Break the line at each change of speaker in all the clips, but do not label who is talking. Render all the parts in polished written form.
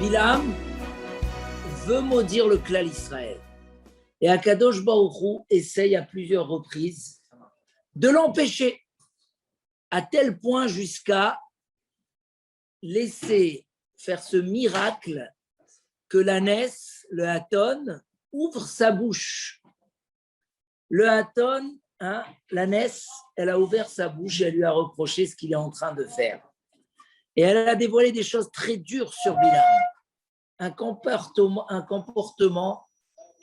Bilam veut maudire le clan Israël. Et Akadosh Baruch Hu essaye à plusieurs reprises de l'empêcher, à tel point jusqu'à laisser faire ce miracle que l'ânesse, le Haton, ouvre sa bouche. Le Haton, l'ânesse, elle a ouvert sa bouche et elle lui a reproché ce qu'il est en train de faire. Et elle a dévoilé des choses très dures sur Bilam. Un comportement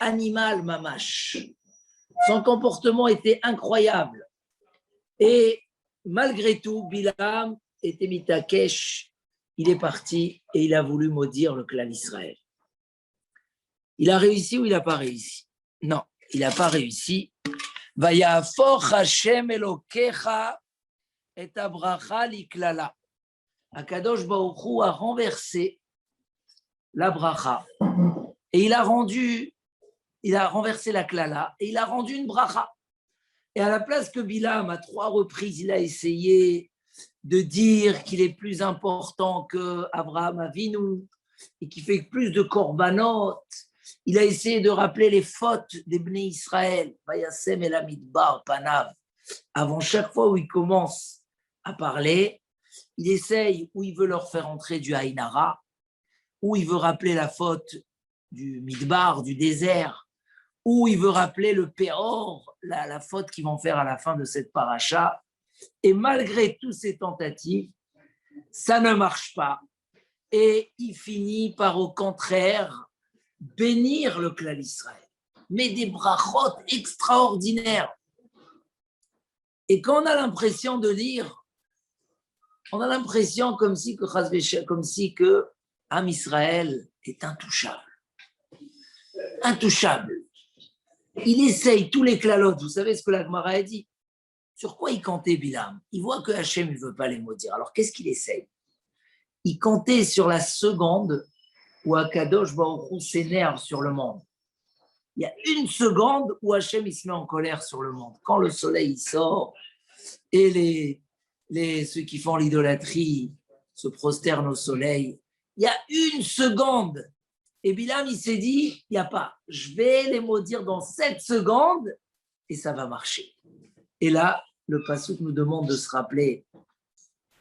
animal, mamache. Son comportement était incroyable. Et malgré tout, Bilam était mitakesh. Il est parti et il a voulu maudire le clan Israël. Il a réussi ou il n'a pas réussi? Non, il n'a pas réussi. Vayafor Hashem Elokecha et Abracha liklala. Akadosh Baruch Hu a renversé la bracha et il a renversé la klala et il a rendu une bracha. Et à la place que Bilam, à 3 reprises, il a essayé de dire qu'il est plus important qu'Abraham Avinu et qu'il fait plus de korbanot, il a essayé de rappeler les fautes des Bnei Israël, Vayasem el Hamidbar Panav. Avant chaque fois où il commence à parler, il essaye, où il veut leur faire entrer du Haïnara, où il veut rappeler la faute du Midbar, du désert, où il veut rappeler le Péor, la faute qu'ils vont faire à la fin de cette paracha. Et malgré toutes ces tentatives, ça ne marche pas. Et il finit par, au contraire, bénir le clan Israël. Mais des brachot extraordinaires. Et quand on a l'impression de lire, on a l'impression comme si que Am Israël est intouchable. Intouchable. Il essaye tous les klalotes. Vous savez ce que la Gemara a dit? Sur quoi il comptait Bilam? Il voit que Hachem ne veut pas les maudire. Alors qu'est-ce qu'il essaye? Il comptait sur la seconde où Akadosh Baruch Hu s'énerve sur le monde. Il y a une seconde où Hachem il se met en colère sur le monde. Quand le soleil sort et ceux qui font l'idolâtrie se prosternent au soleil, il y a une seconde. Et Bilam, il s'est dit, il n'y a pas, je vais les maudire dans 7 secondes et ça va marcher. Et là, le passouk nous demande de se rappeler,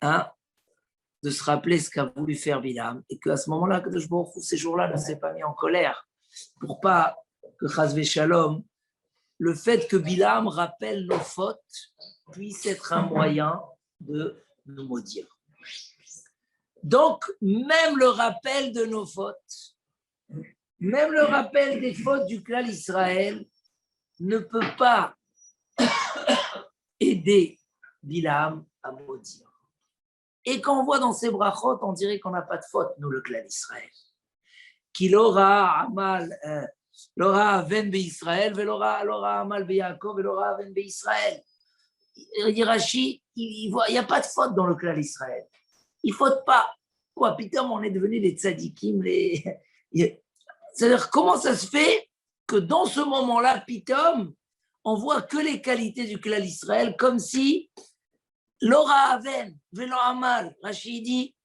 ce qu'a voulu faire Bilam et qu'à ce moment-là, que ces jours-là ne s'est pas mis en colère pour pas que Chazvé Shalom, le fait que Bilam rappelle nos fautes puisse être un moyen de nous maudire. Donc, même le rappel de nos fautes, même le rappel des fautes du clan Israël ne peut pas aider Bilam à maudire. Et quand on voit dans ces brachot, on dirait qu'on n'a pas de faute, nous, le clan Israël. Qu'il aura amal, l'aura aven be-Israël, l'aura amal be-Yaakov, l'aura aven be-Israël. Il dit Rashi, il n'y a pas de faute dans le clan Israël. Il ne faute pas. Quoi, putain, on est devenus les tzadikim, C'est-à-dire, comment ça se fait que dans ce moment-là, Pitom, on voit que les qualités du clan Israël, comme si Laura Aven, Velo Amal, Rachid dit,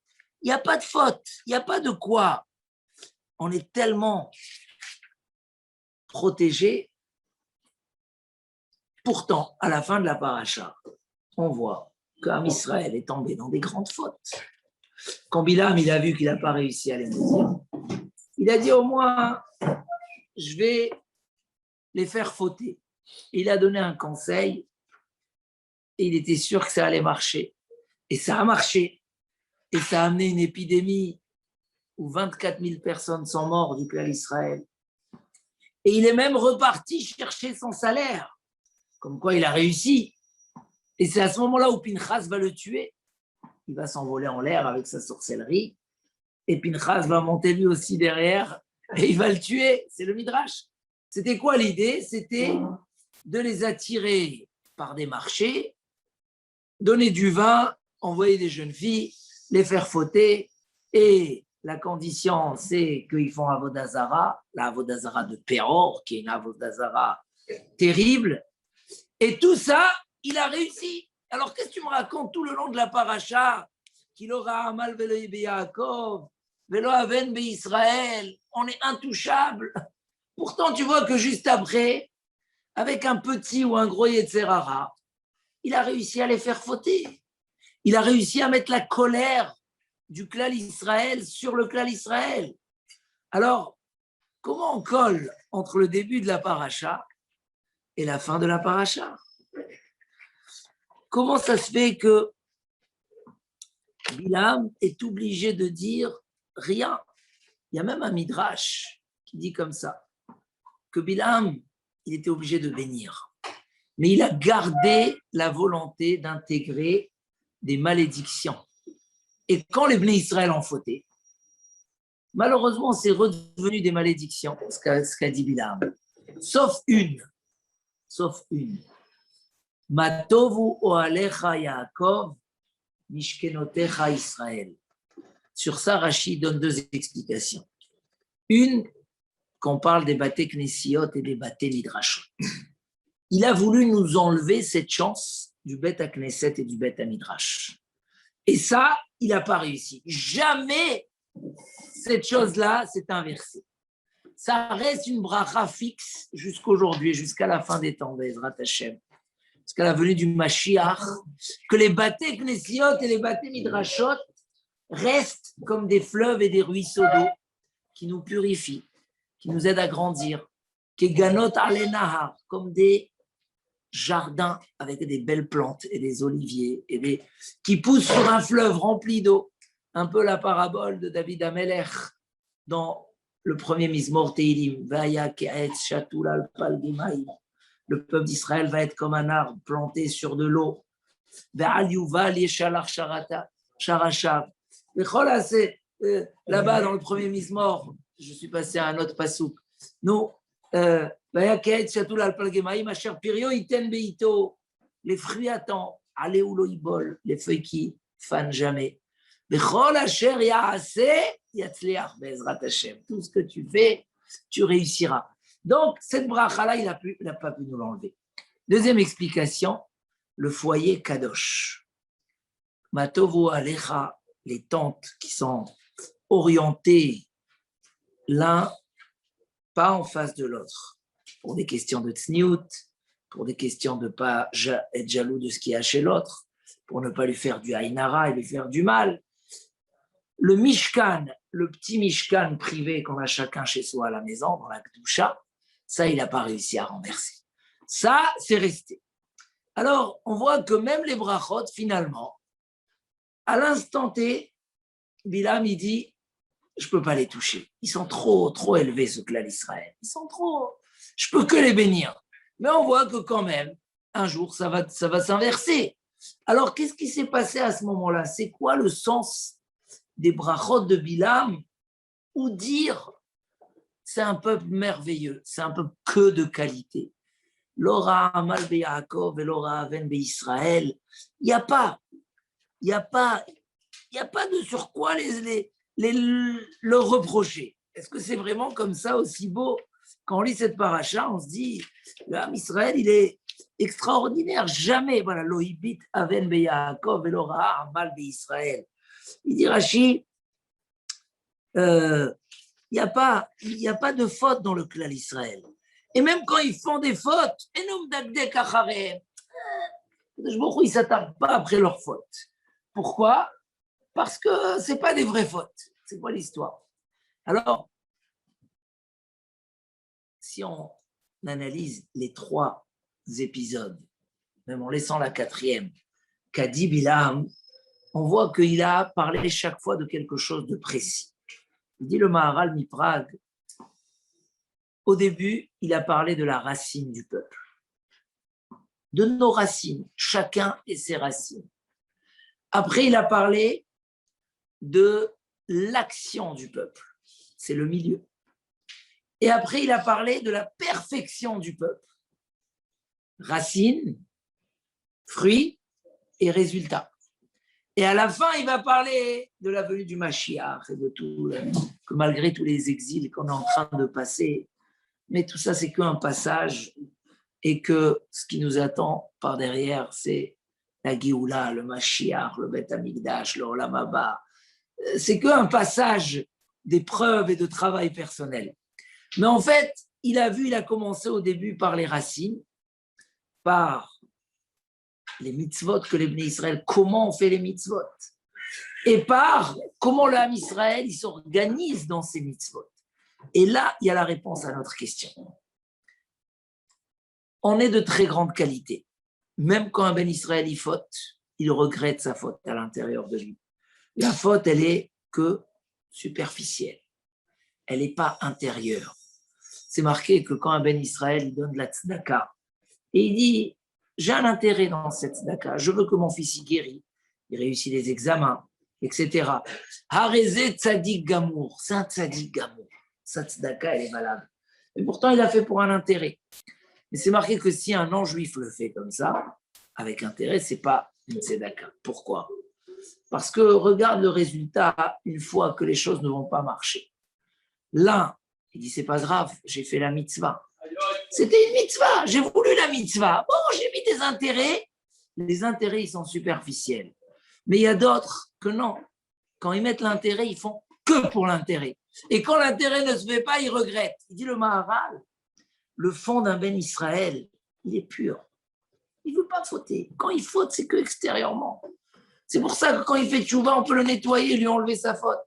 il n'y a pas de faute, il n'y a pas de quoi. On est tellement protégés. Pourtant, à la fin de la paracha, on voit qu'Am Israël est tombé dans des grandes fautes. Quand Bilam, il a vu qu'il n'a pas réussi à les maudire, il a dit au moins, je vais les faire fauter. Il a donné un conseil et il était sûr que ça allait marcher. Et ça a marché. Et ça a amené une épidémie où 24 000 personnes sont mortes du clan Israël. Et il est même reparti chercher son salaire. Comme quoi il a réussi. Et c'est à ce moment-là où Pinchas va le tuer. Il va s'envoler en l'air avec sa sorcellerie. Et Pinchas va monter lui aussi derrière et il va le tuer. C'est le Midrash. C'était quoi l'idée? C'était de les attirer par des marchés, donner du vin, envoyer des jeunes filles, les faire fauter. Et la condition, c'est qu'ils font Avodah Zara, la Avodah Zara de Péor, qui est une Avodah Zara terrible. Et tout ça, il a réussi. Alors, qu'est-ce que tu me racontes tout le long de la paracha? Qu'il aura Amal Velo Yaakov, Velo Aven Israël, on est intouchable. Pourtant, tu vois que juste après, avec un petit ou un gros Yetzerara, il a réussi à les faire fauter. Il a réussi à mettre la colère du clan Israël sur le clan Israël. Alors, comment on colle entre le début de la paracha et la fin de la paracha? Comment ça se fait que Bilam est obligé de dire rien? Il y a même un midrash qui dit comme ça, que Bilam, il était obligé de bénir. Mais il a gardé la volonté d'intégrer des malédictions. Et quand les Bnei Israël ont fauté, malheureusement, c'est redevenu des malédictions, ce qu'a dit Bilam. Sauf une. Matovu oalecha Yaakov, mishkenotecha Israël. Sur ça, Rashi donne deux explications. Une, qu'on parle des bâtés Knessiot et des bâtés Midrashot. Il a voulu nous enlever cette chance du Beth Knesset et du Beth Midrash. Et ça, il n'a pas réussi. Jamais cette chose-là s'est inversée. Ça reste une bracha fixe jusqu'aujourd'hui, jusqu'à la fin des temps, Bezrat Hashem, jusqu'à la venue du Mashiach, que les bâtés Knessiot et les bâtés Midrashot restent comme des fleuves et des ruisseaux d'eau qui nous purifient, qui nous aident à grandir, qui ganot ale nahar, comme des jardins avec des belles plantes et des oliviers qui poussent sur un fleuve rempli d'eau. Un peu la parabole de David Amelech dans le premier Mizmor Teilim. Le peuple d'Israël va être comme un arbre planté sur de l'eau. Là-bas, dans le premier Mizmor, je suis passé à un autre pasouk. Nous, les fruits attendent, allez où l'oïbol, les feuilles qui fanent jamais. Tout ce que tu fais, tu réussiras. Donc, cette bracha-là, il n'a pas pu nous l'enlever. Deuxième explication, le foyer Kadosh. Matovu Alecha, les tentes qui sont orientées l'un pas en face de l'autre, pour des questions de tsniout, pour des questions de ne pas être jaloux de ce qu'il y a chez l'autre, pour ne pas lui faire du haïnara et lui faire du mal. Le mishkan, le petit mishkan privé qu'on a chacun chez soi à la maison, dans la Kedusha, ça, il n'a pas réussi à renverser. Ça, c'est resté. Alors, on voit que même les brachot, finalement, à l'instant T, Bilam, il dit, je ne peux pas les toucher. Ils sont trop élevés, ce clan d'Israël. Ils sont trop... Je ne peux que les bénir. Mais on voit que quand même, un jour, ça va s'inverser. Alors, qu'est-ce qui s'est passé à ce moment-là? C'est quoi le sens des brachot de Bilam? Ou dire, c'est un peuple merveilleux, c'est un peuple que de qualité. L'ora amal be Yaakov et l'ora aven be Israël. Il n'y a pas de sur quoi le reprocher. Est-ce que c'est vraiment comme ça aussi beau? Quand on lit cette paracha, on se dit, l'âme Israël, il est extraordinaire. Jamais, voilà, Lohibit aven be Yaakov et l'ora amal be Israël. Il dit Rashi, il n'y a pas de faute dans le clan d'Israël. Et même quand ils font des fautes, ils ne s'attardent pas après leurs fautes. Pourquoi? Parce que ce n'est pas des vraies fautes. C'est quoi l'histoire? Alors, si on analyse les 3 épisodes, même en laissant la 4e, qu'a dit Bilam, on voit qu'il a parlé chaque fois de quelque chose de précis. Il dit le Maharal Miprag, au début, il a parlé de la racine du peuple, de nos racines, chacun et ses racines. Après, il a parlé de l'action du peuple, c'est le milieu. Et après, il a parlé de la perfection du peuple, racine, fruit et résultat. Et à la fin, il va parler de la venue du Mashiach et de tout, que malgré tous les exils qu'on est en train de passer, mais tout ça, c'est qu'un passage et que ce qui nous attend par derrière, c'est la Géoula, le Mashiach, le Beth Amikdash, le Olam Haba. C'est qu'un passage d'épreuves et de travail personnel. Mais en fait, il a commencé au début par les racines, par les mitzvot que les Bnei Israël, comment on fait les mitzvot, et par comment le Ham Israël il s'organise dans ces mitzvot. Et là, il y a la réponse à notre question. On est de très grande qualité. Même quand un Ben Israël y faute, il regrette sa faute à l'intérieur de lui. La faute, elle est que superficielle. Elle n'est pas intérieure. C'est marqué que quand un Ben Israël il donne de la tzedaka, et il dit, j'ai un intérêt dans cette tzedaka, je veux que mon fils y guérit, il réussit les examens, etc. Harezé tzadik gamour, c'est un tzadik gamour. Sa tzedaka, elle est valable. Et pourtant, il a fait pour un intérêt. Mais c'est marqué que si un non-juif le fait comme ça, avec intérêt, ce n'est pas une tzedaka. Pourquoi ? Parce que regarde le résultat une fois que les choses ne vont pas marcher. L'un, il dit, c'est pas grave, j'ai fait la mitzvah. C'était une mitzvah, j'ai voulu la mitzvah. Bon, j'ai mis des intérêts. Les intérêts, ils sont superficiels. Mais il y a d'autres que non. Quand ils mettent l'intérêt, ils font que pour l'intérêt. Et quand l'intérêt ne se fait pas, ils regrettent. Il dit le Maharal, le fond d'un Ben Israël, il est pur. Il ne veut pas fauter. Quand il faute, c'est que extérieurement. C'est pour ça que quand il fait tchouva, on peut le nettoyer et lui enlever sa faute.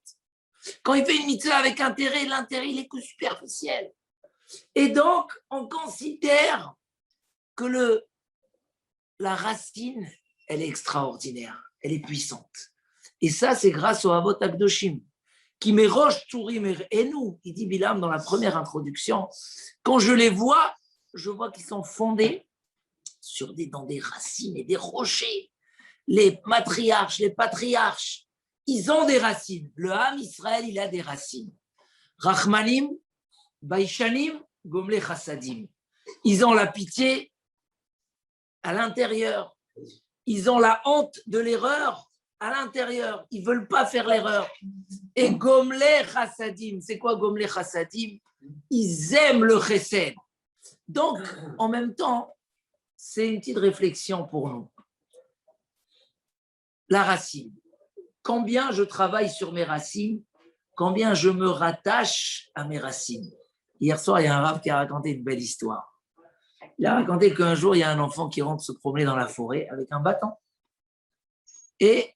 Quand il fait une mitzvah avec intérêt, l'intérêt, il est que superficiel. Et donc, on considère que la racine, elle est extraordinaire, elle est puissante. Et ça, c'est grâce au Avot Akdoshim, qui met roche, tourim et nous, il dit Bilam dans la première introduction, quand je les vois, je vois qu'ils sont fondés dans des racines et des rochers. Les matriarches, les patriarches, ils ont des racines. Le Ham Israël, il a des racines. Rachmanim, Baishanim, Gomle Chassadim. Ils ont la pitié à l'intérieur. Ils ont la honte de l'erreur à l'intérieur. Ils ne veulent pas faire l'erreur. Et Gomle Chassadim, c'est quoi Gomle Chassadim ? Ils aiment le chesed. Donc, en même temps, c'est une petite réflexion pour nous. La racine. Combien je travaille sur mes racines, combien je me rattache à mes racines. Hier soir, il y a un rabbin qui a raconté une belle histoire. Il a raconté qu'un jour, il y a un enfant qui rentre se promener dans la forêt avec un bâton. Et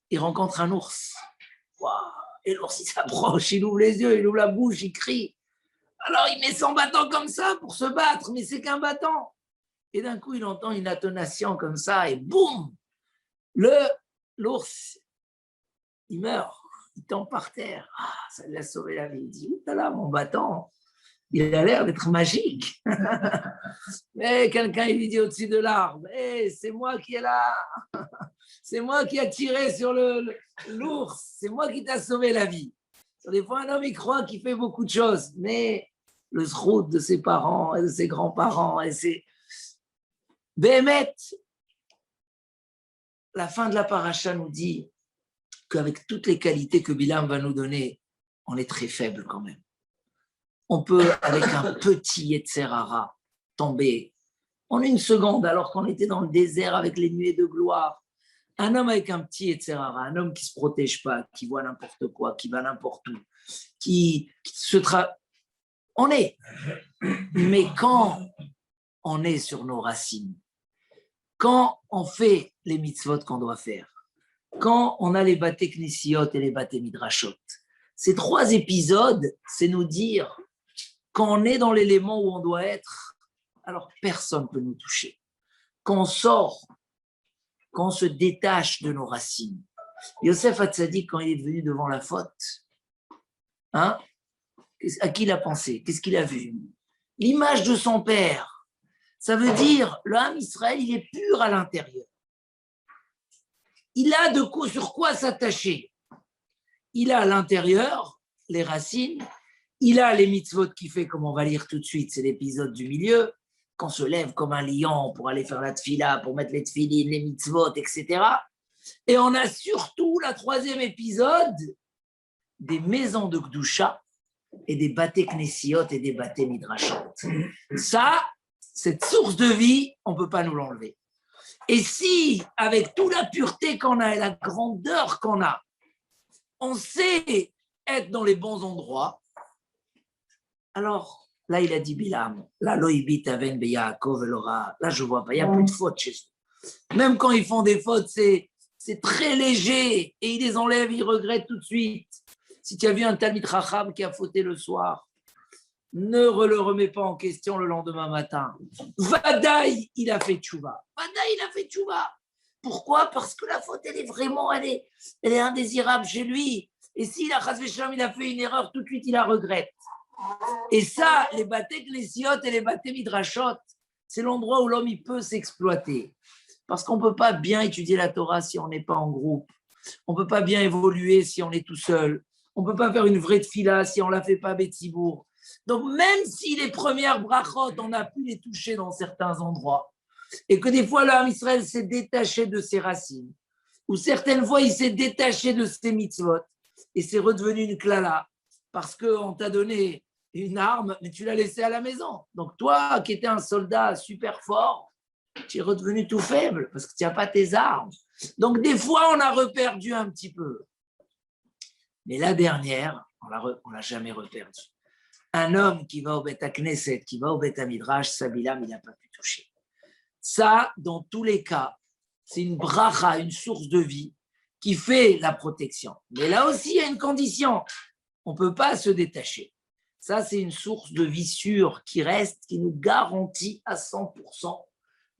il rencontre un ours. Wow. Et l'ours, il s'approche, il ouvre les yeux, il ouvre la bouche, il crie. Alors, il met son bâton comme ça pour se battre, mais c'est qu'un bâton. Et d'un coup, il entend une intonation comme ça, et boum, l'ours, il meurt, il tombe par terre. Ah, ça lui a sauvé la vie. Il dit, ouh là, mon bâton, il a l'air d'être magique. Mais quelqu'un, il lui dit au-dessus de l'arbre, hey, c'est moi qui est là. C'est moi qui a tiré sur l'ours. C'est moi qui t'a sauvé la vie. Des fois, un homme, il croit qu'il fait beaucoup de choses, mais le zrout de ses parents et de ses grands-parents, et c'est... Béhémet, la fin de la paracha nous dit qu'avec toutes les qualités que Bilam va nous donner, on est très faible quand même. On peut, avec un petit Yetzer Hara, tomber en une seconde, alors qu'on était dans le désert avec les nuées de gloire. Un homme avec un petit Yetzer Hara, un homme qui ne se protège pas, qui voit n'importe quoi, qui va n'importe où, on est. Mais quand on est sur nos racines, quand on fait les mitzvot qu'on doit faire, quand on a les baté knessiot et les baté midrashot, ces 3 épisodes, c'est nous dire quand on est dans l'élément où on doit être, alors personne ne peut nous toucher. Quand on sort, quand on se détache de nos racines. Yosef Hatzadik, quand il est venu devant la faute, à qui il a pensé? Qu'est-ce qu'il a vu? L'image de son père. Ça veut dire, le Ham Israël, il est pur à l'intérieur. Il a sur quoi s'attacher. Il a à l'intérieur les racines, il a les mitzvot qu'il fait, comme on va lire tout de suite, c'est l'épisode du milieu, qu'on se lève comme un lion pour aller faire la tfila, pour mettre les tfilines, les mitzvot, etc. Et on a surtout la 3e épisode des maisons de Gdusha et des baté knessiot et des baté midrashot. Ça, cette source de vie, on ne peut pas nous l'enlever. Et si, avec toute la pureté qu'on a et la grandeur qu'on a, on sait être dans les bons endroits. Alors, là, il a dit Bilam, là, Loïbit Aven Beyaakov Elora, là, je vois pas, il n'y a plus de faute chez eux. Même quand ils font des fautes, c'est très léger et ils les enlèvent, ils regrettent tout de suite. Si tu as vu un Talmid Chacham qui a fauté le soir, ne le remets pas en question le lendemain matin. Vadaï, il a fait tchouva. Vadaï, il a fait tchouva. Pourquoi? Parce que la faute, elle est indésirable chez lui. Et s'il a il a fait une erreur, tout de suite, il la regrette. Et ça, les bâtés Knesiyot et les bâtés Midrashot, c'est l'endroit où l'homme il peut s'exploiter. Parce qu'on ne peut pas bien étudier la Torah si on n'est pas en groupe. On ne peut pas bien évoluer si on est tout seul. On ne peut pas faire une vraie tfila si on ne la fait pas Betsibour. Donc, même si les premières brachot, on a pu les toucher dans certains endroits, et que des fois, l'homme Israël s'est détaché de ses racines, ou certaines fois, il s'est détaché de ses mitzvot, et c'est redevenu une klala, parce qu'on t'a donné une arme, mais tu l'as laissée à la maison. Donc, toi, qui étais un soldat super fort, tu es redevenu tout faible, parce que tu n'as pas tes armes. Donc, des fois, on a reperdu un petit peu. Mais la dernière, on ne l'a jamais reperdu. Un homme qui va au Beth Knesset, qui va au Beth Midrash, sa Bilam, il n'a pas pu toucher. Ça, dans tous les cas, c'est une bracha, une source de vie qui fait la protection. Mais là aussi, il y a une condition. On ne peut pas se détacher. Ça, c'est une source de vie sûre qui reste, qui nous garantit à 100%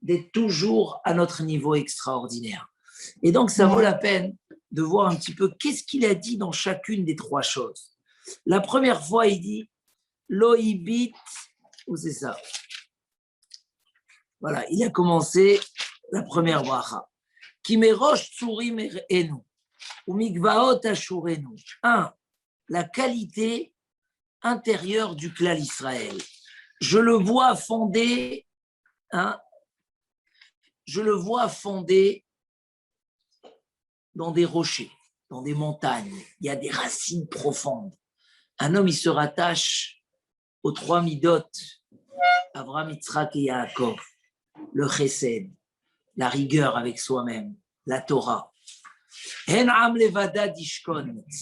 d'être toujours à notre niveau extraordinaire. Et donc, ça vaut la peine de voir un petit peu qu'est-ce qu'il a dit dans chacune des trois choses. La première fois, il dit Loïbit, où c'est ça? Voilà, il a commencé la première bracha. Kimerosh tsurim enu, ou mikvaot ashurenu. La qualité intérieure du clan Israël. Je le vois fondé, dans des rochers, dans des montagnes. Il y a des racines profondes. Un homme, il se rattache aux trois midot, Avraham, Yitzhak et Yaakov, le chesed, la rigueur avec soi-même, la Torah. C'est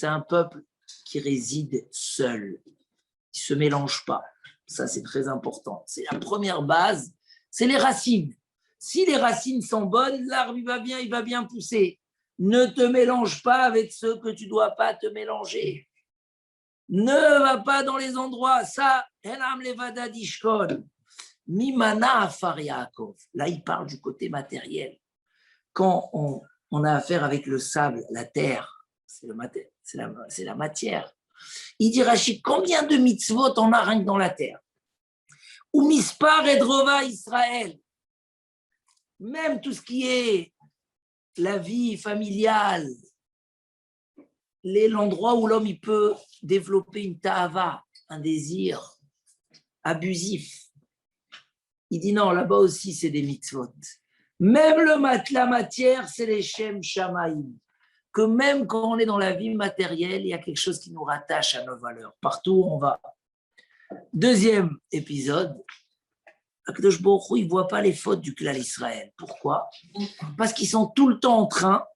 un peuple qui réside seul. Il ne se mélange pas. Ça, c'est très important. C'est la première base, c'est les racines. Si les racines sont bonnes, l'arbre, il va bien pousser. Ne te mélange pas avec ceux que tu ne dois pas te mélanger. Ne va pas dans les endroits. Ça, Enam Levada Dishkon. Mimana Afar Yaakov. Là, il parle du côté matériel. Quand on a affaire avec le sable, la terre, c'est la matière. Il dit Rachid, combien de mitzvot on a rien que dans la terre? Ou mispar et drova Israël. Même tout ce qui est la vie familiale, l'endroit où l'homme il peut développer une ta'ava, un désir abusif. Il dit non, là-bas aussi c'est des mitzvot. Même la matière, c'est les shem shamaïm. Que même quand on est dans la vie matérielle, il y a quelque chose qui nous rattache à nos valeurs. Partout où on va. Deuxième épisode, Akadosh Baruch Hu, il ne voit pas les fautes du clan Israël. Pourquoi? Parce qu'ils sont tout le temps en train,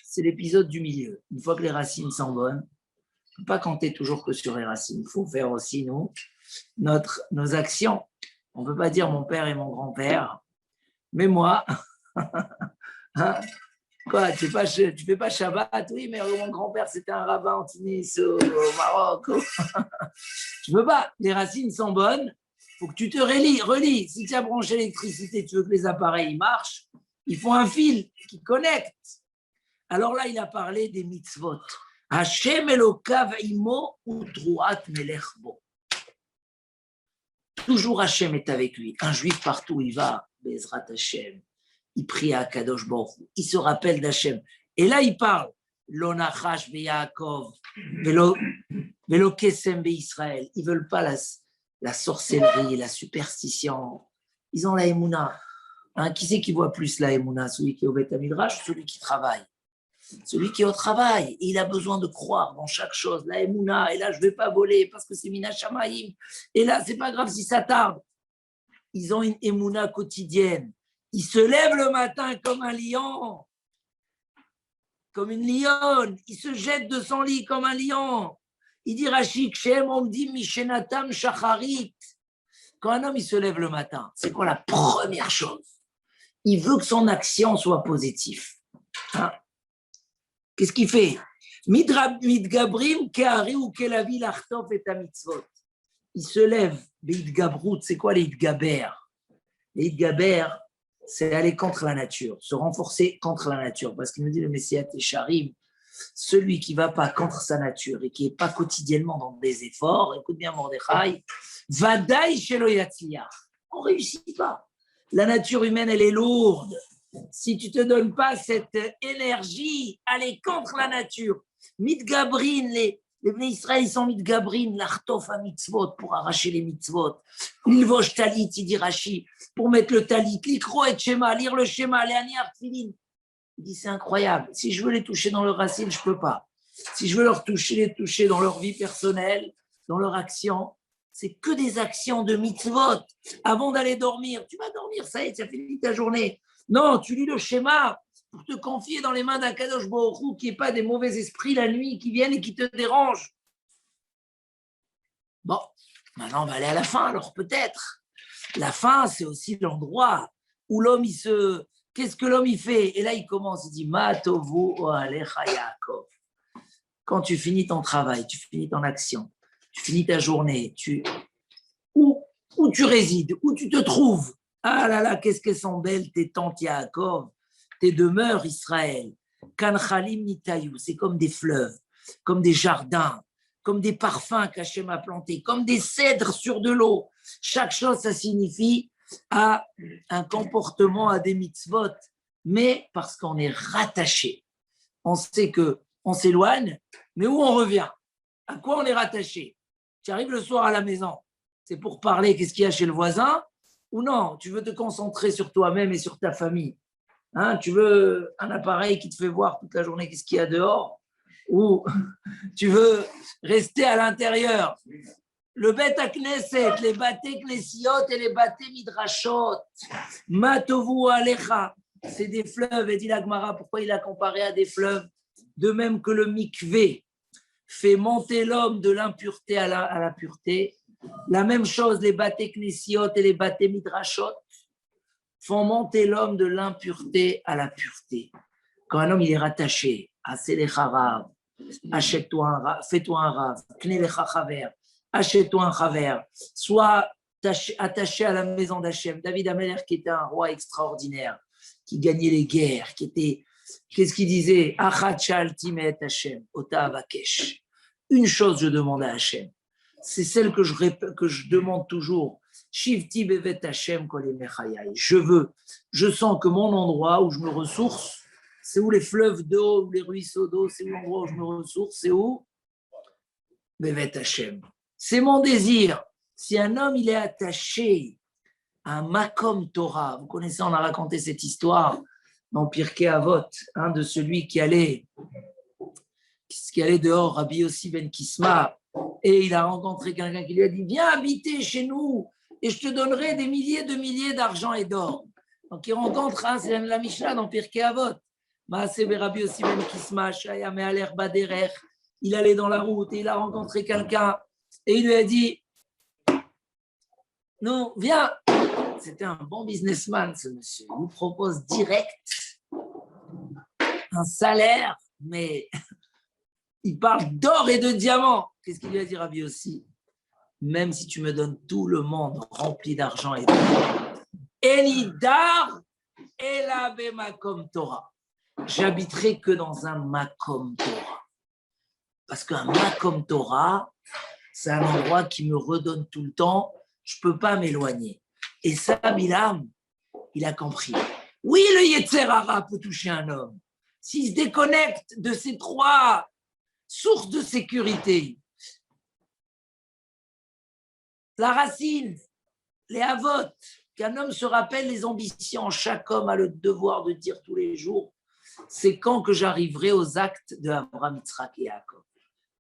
c'est l'épisode du milieu. Une fois que les racines sont bonnes, on ne peut pas compter toujours que sur les racines. Il faut faire aussi, nous, nos actions. On ne peut pas dire mon père et mon grand-père, mais moi, hein, quoi, tu ne fais pas Shabbat? Oui, mais mon grand-père, c'était un rabbin en Tunis, au Maroc. Tu ne peux pas. Les racines sont bonnes. Il faut que tu te relis. Si tu as branché l'électricité, tu veux que les appareils marchent, il faut un fil qui connecte. Alors là, il a parlé des mitzvot. Hashem Elokav imo utruat melech bo. Toujours Hashem est avec lui. Un juif partout où il va, Bezrat Hashem, il prie à Kadosh Baruch Hu, il se rappelle d'Hashem. Et là, il parle Lo nachash beYaakov, velo kesem beIsraël. Ils ne veulent pas la sorcellerie, la superstition. Ils ont la émouna. Qui c'est qui voit plus la émouna? Celui qui est au Beth Midrash ou celui qui travaille? Celui qui est au travail, il a besoin de croire dans chaque chose. La émouna, et là, je ne vais pas voler parce que c'est Mina Shamaïm. Et là, ce n'est pas grave si ça tarde. Ils ont une émouna quotidienne. Ils se lèvent le matin comme un lion. comme une lionne. Il se jette de son lit comme un lion. Il dit Rachid, Shem, on me dit Mishenatam Shacharit. Quand un homme il se lève le matin, c'est quoi la première chose? Il veut que son action soit positive. Hein? Qu'est-ce qu'il fait? Midgabrim ke'ari ou ke'lavi lachtof et mitzvot. Il se lève. L'idgabrut, c'est quoi l'idgaber? L'idgaber, c'est aller contre la nature, se renforcer contre la nature. Parce qu'il nous dit le Messie Técharim, celui qui ne va pas contre sa nature et qui n'est pas quotidiennement dans des efforts, écoute bien Mordechai, Vadaï shelo yatzliach. On ne réussit pas. La nature humaine, elle est lourde. Si tu ne te donnes pas cette énergie, aller contre la nature, Midgabrin, les Bnei Israël, ils sont Midgabrin, l'artof à mitzvot, pour arracher les mitzvot. L'ilvosh talit, il dit Rashi, pour mettre le talit, l'ikro et schéma, lire le schéma, les aniar tfilin. Il dit c'est incroyable. Si je veux les toucher dans leur racine, je ne peux pas. Si je veux les toucher dans leur vie personnelle, dans leur action, c'est que des actions de mitzvot. Avant d'aller dormir, tu vas dormir, ça y est, tu as fini ta journée. Non, tu lis le schéma pour te confier dans les mains d'un Kadosh Baruch Hu, qu'il n'y ait pas des mauvais esprits la nuit qui viennent et qui te dérangent. Bon, maintenant on va aller à la fin, alors peut-être. La fin, c'est aussi l'endroit où l'homme, qu'est-ce que l'homme il fait? Et là, il commence, il dit Ma tovu alecha Yaakov. Quand tu finis ton travail, tu finis ton action, tu finis ta journée, où tu résides, où tu te trouves. Ah là là, qu'est-ce qu'elles sont belles tes tentes Yaakov, tes demeures Israël. Kanchalim nitayou, c'est comme des fleuves, comme des jardins, comme des parfums qu'Hachem a plantés, comme des cèdres sur de l'eau. Chaque chose, ça signifie à un comportement, à des mitzvot, mais parce qu'on est rattaché. On sait qu'on s'éloigne, mais où on revient? À quoi on est rattaché? Tu arrives le soir à la maison, c'est pour parler qu'est-ce qu'il y a chez le voisin, ou non, tu veux te concentrer sur toi-même et sur ta famille. Hein, tu veux un appareil qui te fait voir toute la journée qu'est-ce qu'il y a dehors, ou tu veux rester à l'intérieur. Le Bet Knesset, les Baté Knessiot et les Baté Midrashot, Matovu Alecha, c'est des fleuves. Et dit la Gemara, pourquoi il a comparé à des fleuves? De même que le mikvé fait monter l'homme de l'impureté à la pureté, la même chose, les Baté Knessiot et les Baté Midrashot font monter l'homme de l'impureté à la pureté. Quand un homme il est rattaché à Selecharav, achète-toi un rav, fais-toi un rav, Knelecha Chaver, achète-toi un chaver, sois attaché à la maison d'Hachem. David Ameler, qui était un roi extraordinaire, qui gagnait les guerres, qu'est-ce qu'il disait? Achat shaltimet Hachem, ota avakesh. Une chose je demande à Hachem, c'est celle que je demande toujours. Shivti bevet Hachem kol yemei. Je sens que mon endroit où je me ressource, c'est où les fleuves d'eau, où les ruisseaux d'eau, c'est où l'endroit où je me ressource, c'est où? Bevet Hachem. C'est mon désir. Si un homme il est attaché à un Makom Torah, vous connaissez, on a raconté cette histoire dans Pirkei Avot, de celui qui allait dehors, Rabbi Yossi ben Kisma, et il a rencontré quelqu'un qui lui a dit viens habiter chez nous et je te donnerai des milliers de milliers d'argent et d'or. Donc il rencontre, c'est la Mishnah dans Pirkei Avot, Rabbi Yossi ben Kisma, Shaya Me'aler Baderer, il allait dans la route et il a rencontré quelqu'un. Et il lui a dit, non, viens. C'était un bon businessman, ce monsieur. Il nous propose direct un salaire, mais il parle d'or et de diamants. Qu'est-ce qu'il lui a dit, Rabbi aussi? Même si tu me donnes tout le monde rempli d'argent et d'or, Enidar elabe makom Torah. J'habiterai que dans un makom Torah. Parce qu'un makom Torah, c'est un endroit qui me redonne tout le temps. Je ne peux pas m'éloigner. Et ça, Bilam, il a compris. Oui, le Yetzer Hara peut toucher un homme. S'il se déconnecte de ces trois sources de sécurité, la racine, les avot, qu'un homme se rappelle les ambitions, chaque homme a le devoir de dire tous les jours, c'est quand que j'arriverai aux actes de Abraham, Yitzhak et Yaakov.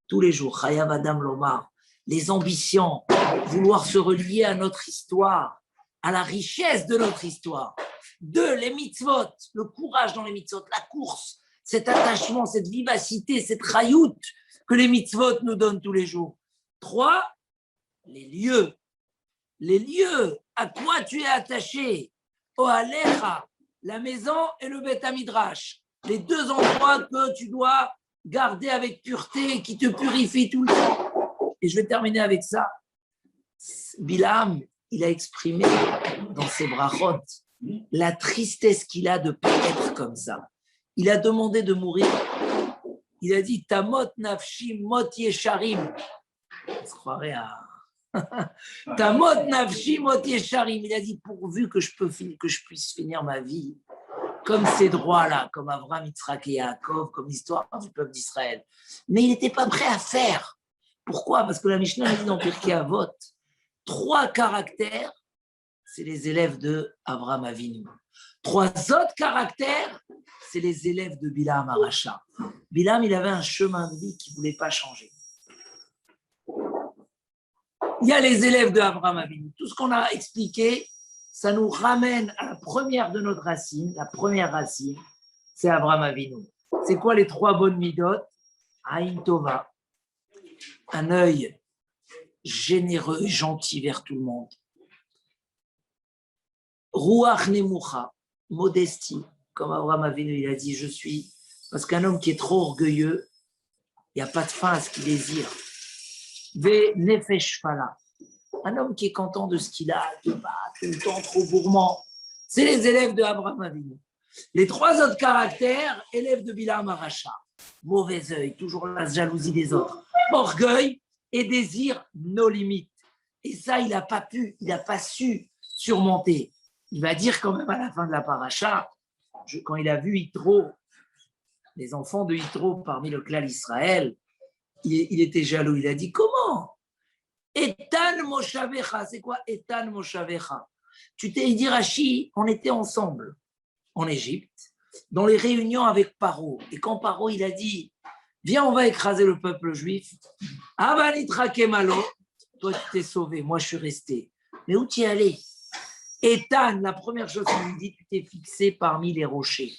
Tous les jours, Chayav Adam Lomar, les ambitions, vouloir se relier à notre histoire, à la richesse de notre histoire. Deux, les mitzvot, le courage dans les mitzvot, la course, cet attachement, cette vivacité, cette rayout que les mitzvot nous donnent tous les jours. 3, les lieux. Les lieux, à quoi tu es attaché? Ohalecha, la maison et le Beth Midrash. Les deux endroits que tu dois garder avec pureté, qui te purifient tout le temps. Et je vais terminer avec ça. Bilam, il a exprimé dans ses brachot la tristesse qu'il a de ne pas être comme ça. Il a demandé de mourir. Il a dit Tamot nafshi mot yesharim. On se croirait à Tamot nafshi mot yesharim. Il a dit pourvu que je puisse finir ma vie comme ces droits-là, comme Abraham, Yitzhak et Yaakov, comme l'histoire du peuple d'Israël. Mais il n'était pas prêt à faire. Pourquoi? Parce que la Mishnah dit dans Pirkei Avot, 3 caractères, c'est les élèves de Abraham Avinu. 3 autres caractères, c'est les élèves de Bilam Aracha. Bilam, il avait un chemin de vie qui ne voulait pas changer. Il y a les élèves de Abraham Avinu. Tout ce qu'on a expliqué, ça nous ramène à la première de notre racine. La première racine, c'est Abraham Avinu. C'est quoi les 3 bonnes midot? Aïn Tova, un œil généreux et gentil vers tout le monde. Ruach Nemucha, modestie, comme Abraham Avinu, il a dit, je suis, parce qu'un homme qui est trop orgueilleux, il n'y a pas de fin à ce qu'il désire. Ve Nefesh Fala, un homme qui est content de ce qu'il a, de pas tout le temps trop gourmand. C'est les élèves de Abraham Avinu. Les 3 autres caractères, élèves de Bilam Aracha. Mauvais œil, toujours la jalousie des autres. Orgueil et désir, nos limites. Et ça, il n'a pas pu, il n'a pas su surmonter. Il va dire quand même à la fin de la paracha, quand il a vu Yitro, les enfants de Yitro parmi le clan Israël, il était jaloux. Il a dit, comment? Etan Moshavecha, c'est quoi Etan Moshavecha? Tu t'es dit, Rashi, on était ensemble en Égypte, dans les réunions avec Paro. Et quand Paro, il a dit, viens, on va écraser le peuple juif. Avanitra Kemalo, toi, tu t'es sauvé, moi, je suis resté. Mais où tu es allé? Ethan, la première chose qu'il me dit, tu t'es fixé parmi les rochers.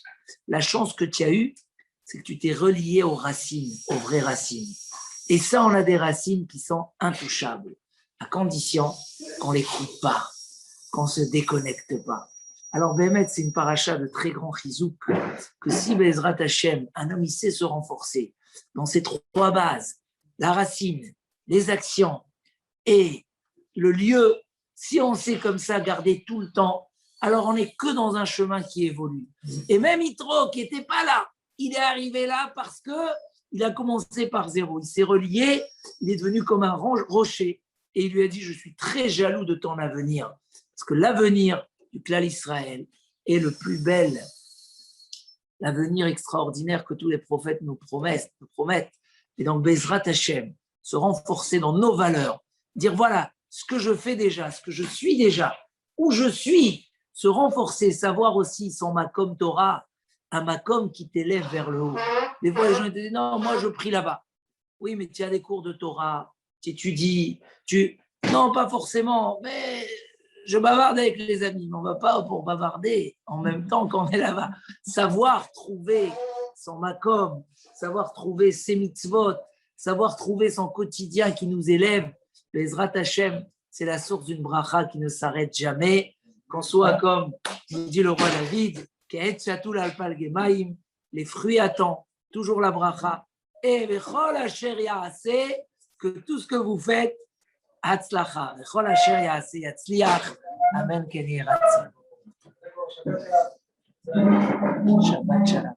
La chance que tu as eue, c'est que tu t'es relié aux racines, aux vraies racines. Et ça, on a des racines qui sont intouchables, à condition qu'on ne les coupe pas, qu'on ne se déconnecte pas. Alors, Bémet, c'est une paracha de très grand chizouk, que si Bezrat Hashem, un homme, il sait se renforcer dans ces 3 bases, la racine, les actions et le lieu, si on sait comme ça garder tout le temps, alors on n'est que dans un chemin qui évolue. Et même Yitro, qui n'était pas là, il est arrivé là parce qu'il a commencé par 0. Il s'est relié, il est devenu comme un rocher. Et il lui a dit, je suis très jaloux de ton avenir. Parce que l'avenir du clan Israël est le plus bel, l'avenir extraordinaire que tous les prophètes nous promettent. Et donc, Bezrat Hashem, se renforcer dans nos valeurs, dire voilà, ce que je fais déjà, ce que je suis déjà, où je suis, se renforcer, savoir aussi son makom Torah, un makom qui t'élève vers le haut. Des fois, les gens te disent non, moi je prie là-bas. Oui, mais tu as des cours de Torah, tu étudies, non, pas forcément, mais je bavarde avec les amis, mais on ne va pas pour bavarder en même temps qu'on est là-bas. Savoir trouver son makom, savoir trouver ses mitzvot, savoir trouver son quotidien qui nous élève. Bezrat Hashem, c'est la source d'une bracha qui ne s'arrête jamais. Qu'on soit comme nous dit le roi David, les fruits attendent, toujours la bracha. Et que tout ce que vous faites, Hatzlacha. Amen. Shabbat shalom.